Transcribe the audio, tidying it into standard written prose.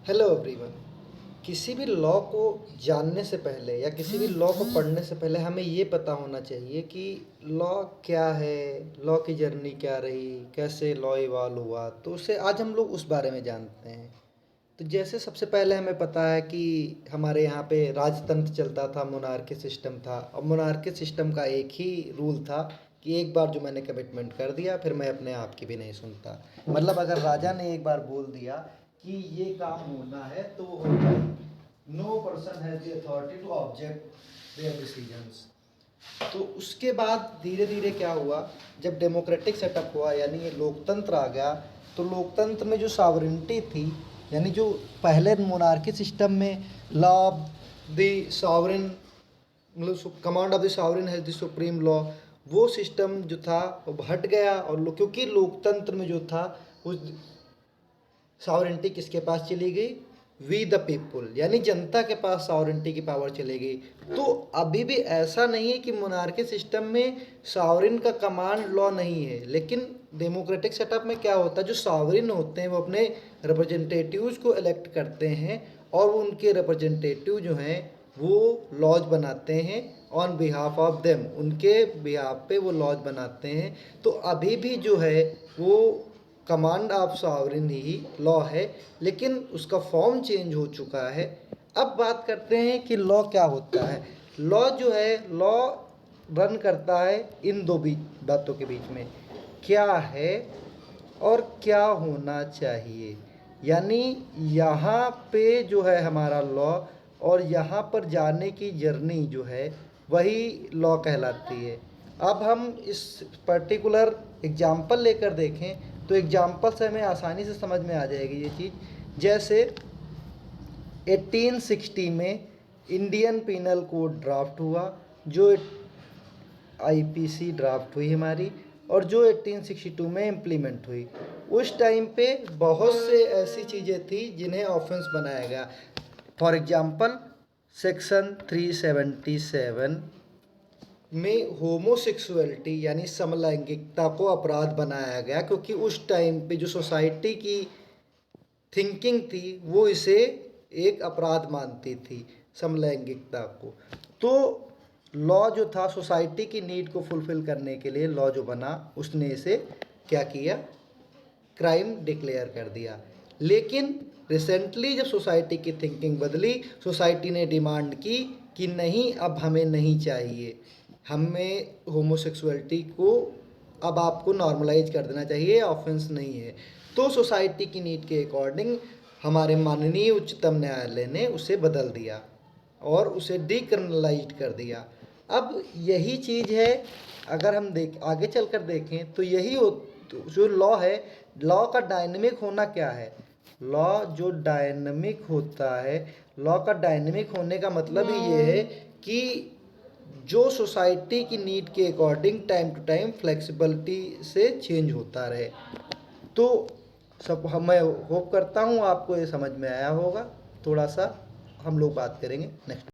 Hello everyone. किसी भी law को जानने से पहले या किसी भी लॉ को पढ़ने से पहले हमें ये पता होना चाहिए कि लॉ क्या है, लॉ की जर्नी क्या रही, कैसे लॉ इवॉल्व हुआ। तो उससे आज हम लोग उस बारे में जानते हैं। तो जैसे सबसे पहले हमें पता है कि हमारे यहाँ पे राजतंत्र चलता था, मोनार्की सिस्टम था। और मोनार्की सिस्टम का एक ही रूल था कि एक बार जो मैंने कमिटमेंट कर दिया फिर मैं अपने आप की भी नहीं सुनता। मतलब अगर राजा ने एक बार बोल दिया कि ये काम होना है तो वो होगा ही। No person has the authority to object their decisions. तो उसके बाद धीरे धीरे क्या हुआ, जब डेमोक्रेटिक सेटअप हुआ यानी ये लोकतंत्र आ गया, तो लोकतंत्र में जो सॉवरेनिटी थी, यानी जो पहले मोनार्की सिस्टम में लॉ ऑफ द सॉवरेन, मतलब command of the sovereign has the supreme law, वो सिस्टम जो था वो हट गया। और क्योंकि लोकतंत्र में जो था उस सॉवरेनिटी किसके पास चली गई, वी द पीपुल, यानी जनता के पास सॉवरेनिटी की पावर चली गई। तो अभी भी ऐसा नहीं है कि मोनार्की सिस्टम में सॉवरेन का कमांड लॉ नहीं है, लेकिन डेमोक्रेटिक सेटअप में क्या होता है, जो सॉवरेन होते हैं वो अपने रिप्रेजेंटेटिव्स को इलेक्ट करते हैं और उनके रिप्रेजेंटेटिव जो हैं वो लॉज बनाते हैं ऑन बिहाफ ऑफ देम, उनके बिहाफ पे वो लॉज बनाते हैं। तो अभी भी जो है वो command of sovereign he law है, लेकिन उसका फॉर्म चेंज हो चुका है। अब बात करते हैं कि लॉ क्या होता है। लॉ जो है, लॉ रन करता है इन दो बातों के बीच में, क्या है और क्या होना चाहिए। यानी यहाँ पे जो है हमारा लॉ, और यहाँ पर जाने की जर्नी जो है वही लॉ कहलाती है। अब हम इस पर्टिकुलर एग्जाम्पल लेकर देखें तो एग्जाम्पल से हमें आसानी से समझ में आ जाएगी ये चीज़। जैसे 1860 में इंडियन पिनल कोड ड्राफ्ट हुआ, जो आईपीसी ड्राफ्ट हुई हमारी, और जो 1862 में इम्प्लीमेंट हुई। उस टाइम पे बहुत से ऐसी चीज़ें थी जिन्हें ऑफेंस बनाया गया। फॉर एग्जांपल सेक्शन 377 में होमोसेक्सुअलिटी यानी समलैंगिकता को अपराध बनाया गया, क्योंकि उस टाइम पे जो सोसाइटी की थिंकिंग थी वो इसे एक अपराध मानती थी, समलैंगिकता को। तो लॉ जो था सोसाइटी की नीड को फुलफ़िल करने के लिए लॉ जो बना उसने इसे क्या किया, क्राइम डिक्लेयर कर दिया। लेकिन रिसेंटली जब सोसाइटी की थिंकिंग बदली, सोसाइटी ने डिमांड की कि नहीं, अब हमें नहीं चाहिए, हमें होमोसेक्सुअलिटी को अब आपको नॉर्मलाइज कर देना चाहिए, ऑफेंस नहीं है। तो सोसाइटी की नीड के अकॉर्डिंग हमारे माननीय उच्चतम न्यायालय ने उसे बदल दिया और उसे डीक्रिमिनलाइज कर दिया। अब यही चीज़ है, अगर हम आगे चलकर देखें तो यही जो लॉ है, लॉ का डायनेमिक होना क्या है। लॉ जो डायनेमिक होता है, लॉ का डायनेमिक होने का मतलब ही ये है कि जो सोसाइटी की नीड के according time to time flexibility से चेंज होता रहे। तो सब मैं होप करता हूँ आपको ये समझ में आया होगा। थोड़ा सा हम लोग बात करेंगे नेक्स्ट।